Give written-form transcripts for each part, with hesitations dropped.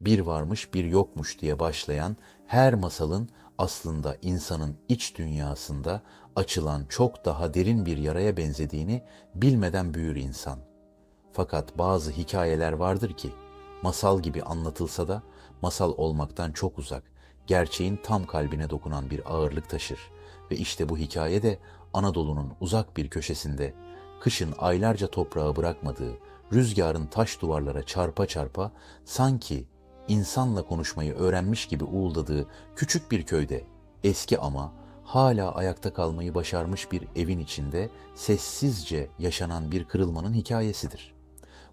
bir varmış bir yokmuş diye başlayan her masalın aslında insanın iç dünyasında açılan çok daha derin bir yaraya benzediğini bilmeden büyür insan. Fakat bazı hikayeler vardır ki masal gibi anlatılsa da masal olmaktan çok uzak, gerçeğin tam kalbine dokunan bir ağırlık taşır. Ve işte bu hikaye de Anadolu'nun uzak bir köşesinde, kışın aylarca toprağı bırakmadığı, rüzgarın taş duvarlara çarpa çarpa sanki insanla konuşmayı öğrenmiş gibi uğuldadığı küçük bir köyde, eski ama hala ayakta kalmayı başarmış bir evin içinde sessizce yaşanan bir kırılmanın hikayesidir.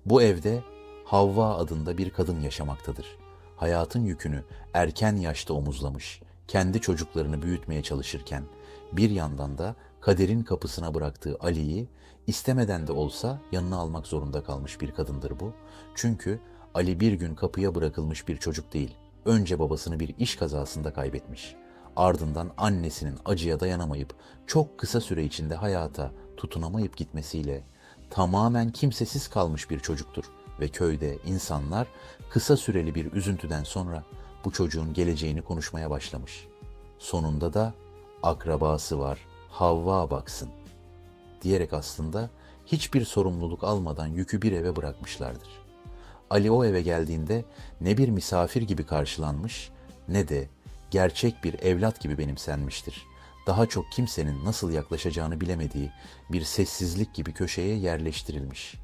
Bu evde Havva adında bir kadın yaşamaktadır. Hayatın yükünü erken yaşta omuzlamış, kendi çocuklarını büyütmeye çalışırken bir yandan da kaderin kapısına bıraktığı Ali'yi istemeden de olsa yanına almak zorunda kalmış bir kadındır bu. Çünkü Ali bir gün kapıya bırakılmış bir çocuk değil. Önce babasını bir iş kazasında kaybetmiş. Ardından annesinin acıya dayanamayıp çok kısa süre içinde hayata tutunamayıp gitmesiyle tamamen kimsesiz kalmış bir çocuktur ve köyde insanlar kısa süreli bir üzüntüden sonra bu çocuğun geleceğini konuşmaya başlamış. Sonunda da akrabası var, Havva baksın diyerek aslında hiçbir sorumluluk almadan yükü bir eve bırakmışlardır. Ali o eve geldiğinde ne bir misafir gibi karşılanmış ne de gerçek bir evlat gibi benimsenmiştir. Daha çok kimsenin nasıl yaklaşacağını bilemediği bir sessizlik gibi köşeye yerleştirilmiş.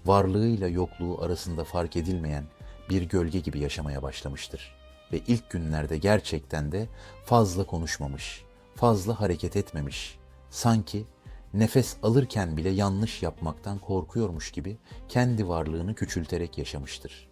Varlığıyla yokluğu arasında fark edilmeyen bir gölge gibi yaşamaya başlamıştır. Ve ilk günlerde gerçekten de fazla konuşmamış, fazla hareket etmemiş. Sanki nefes alırken bile yanlış yapmaktan korkuyormuş gibi kendi varlığını küçülterek yaşamıştır.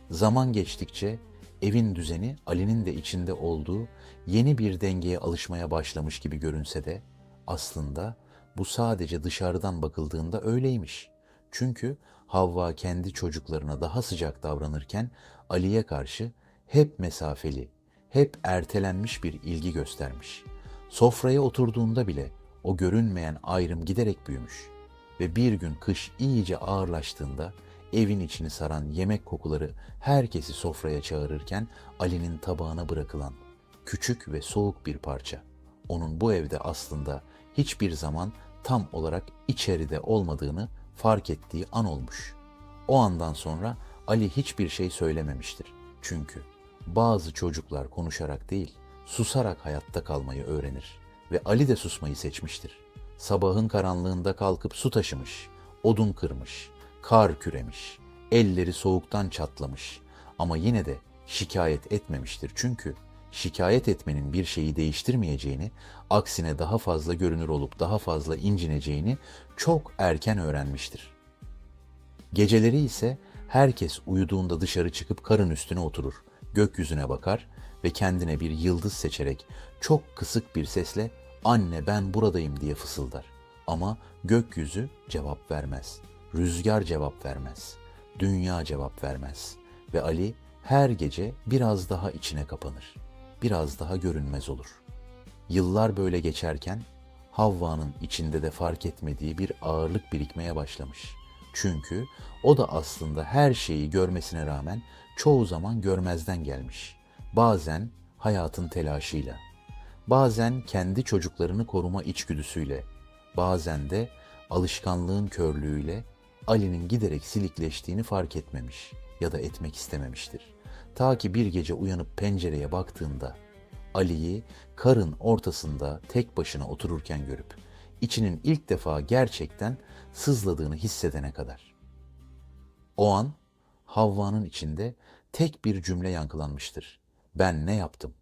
Zaman geçtikçe evin düzeni Ali'nin de içinde olduğu yeni bir dengeye alışmaya başlamış gibi görünse de aslında bu sadece dışarıdan bakıldığında öyleymiş. Çünkü Havva kendi çocuklarına daha sıcak davranırken Ali'ye karşı hep mesafeli, hep ertelenmiş bir ilgi göstermiş. Sofraya oturduğunda bile o görünmeyen ayrım giderek büyümüş ve bir gün kış iyice ağırlaştığında evin içini saran yemek kokuları herkesi sofraya çağırırken Ali'nin tabağına bırakılan küçük ve soğuk bir parça. Onun bu evde aslında hiçbir zaman tam olarak içeride olmadığını fark ettiği an olmuş. O andan sonra Ali hiçbir şey söylememiştir. Çünkü bazı çocuklar konuşarak değil, susarak hayatta kalmayı öğrenir ve Ali de susmayı seçmiştir. Sabahın karanlığında kalkıp su taşımış, odun kırmış, kar küremiş, elleri soğuktan çatlamış ama yine de şikayet etmemiştir. Çünkü şikayet etmenin bir şeyi değiştirmeyeceğini, aksine daha fazla görünür olup daha fazla incineceğini çok erken öğrenmiştir. Geceleri ise herkes uyuduğunda dışarı çıkıp karın üstüne oturur, gökyüzüne bakar ve kendine bir yıldız seçerek çok kısık bir sesle "Anne ben buradayım" diye fısıldar. Ama gökyüzü cevap vermez. Rüzgar cevap vermez. Dünya cevap vermez. Ve Ali her gece biraz daha içine kapanır. Biraz daha görünmez olur. Yıllar böyle geçerken Havva'nın içinde de fark etmediği bir ağırlık birikmeye başlamış. Çünkü o da aslında her şeyi görmesine rağmen çoğu zaman görmezden gelmiş. Bazen hayatın telaşıyla, bazen kendi çocuklarını koruma içgüdüsüyle, bazen de alışkanlığın körlüğüyle Ali'nin giderek silikleştiğini fark etmemiş ya da etmek istememiştir. Ta ki bir gece uyanıp pencereye baktığında Ali'yi karın ortasında tek başına otururken görüp içinin ilk defa gerçekten sızladığını hissedene kadar. O an Havva'nın içinde tek bir cümle yankılanmıştır. Ben ne yaptım?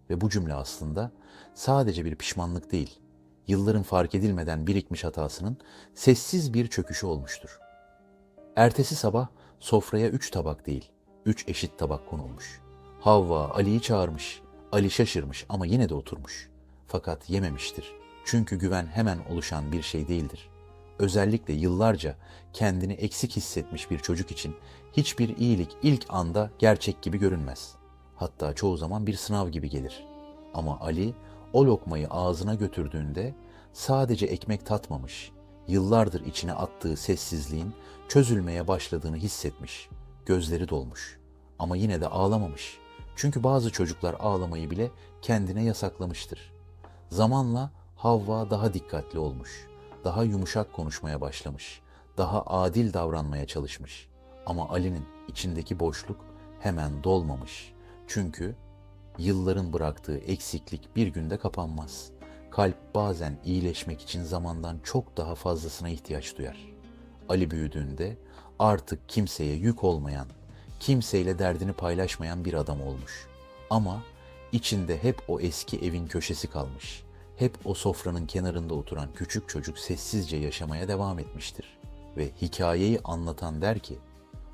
Ve bu cümle aslında sadece bir pişmanlık değil, yılların fark edilmeden birikmiş hatasının sessiz bir çöküşü olmuştur. Ertesi sabah sofraya 3 tabak değil, 3 eşit tabak konulmuş. Havva Ali'yi çağırmış. Ali şaşırmış ama yine de oturmuş. Fakat yememiştir. Çünkü güven hemen oluşan bir şey değildir. Özellikle yıllarca kendini eksik hissetmiş bir çocuk için hiçbir iyilik ilk anda gerçek gibi görünmez. Hatta çoğu zaman bir sınav gibi gelir. Ama Ali o lokmayı ağzına götürdüğünde sadece ekmek tatmamış, yıllardır içine attığı sessizliğin çözülmeye başladığını hissetmiş. Gözleri dolmuş. Ama yine de ağlamamış. Çünkü bazı çocuklar ağlamayı bile kendine yasaklamıştır. Zamanla Havva daha dikkatli olmuş, daha yumuşak konuşmaya başlamış, daha adil davranmaya çalışmış. Ama Ali'nin içindeki boşluk hemen dolmamış. Çünkü yılların bıraktığı eksiklik bir günde kapanmaz. Kalp bazen iyileşmek için zamandan çok daha fazlasına ihtiyaç duyar. Ali büyüdüğünde artık kimseye yük olmayan, kimseyle derdini paylaşmayan bir adam olmuş. Ama içinde hep o eski evin köşesi kalmış. Hep o sofranın kenarında oturan küçük çocuk sessizce yaşamaya devam etmiştir. Ve hikayeyi anlatan der ki,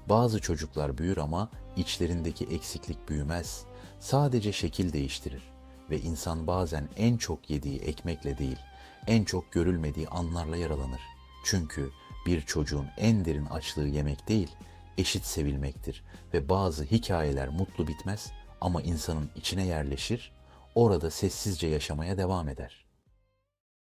bazı çocuklar büyür ama içlerindeki eksiklik büyümez. Sadece şekil değiştirir ve insan bazen en çok yediği ekmekle değil, en çok görülmediği anlarla yaralanır. Çünkü bir çocuğun en derin açlığı yemek değil, eşit sevilmektir ve bazı hikayeler mutlu bitmez ama insanın içine yerleşir, orada sessizce yaşamaya devam eder.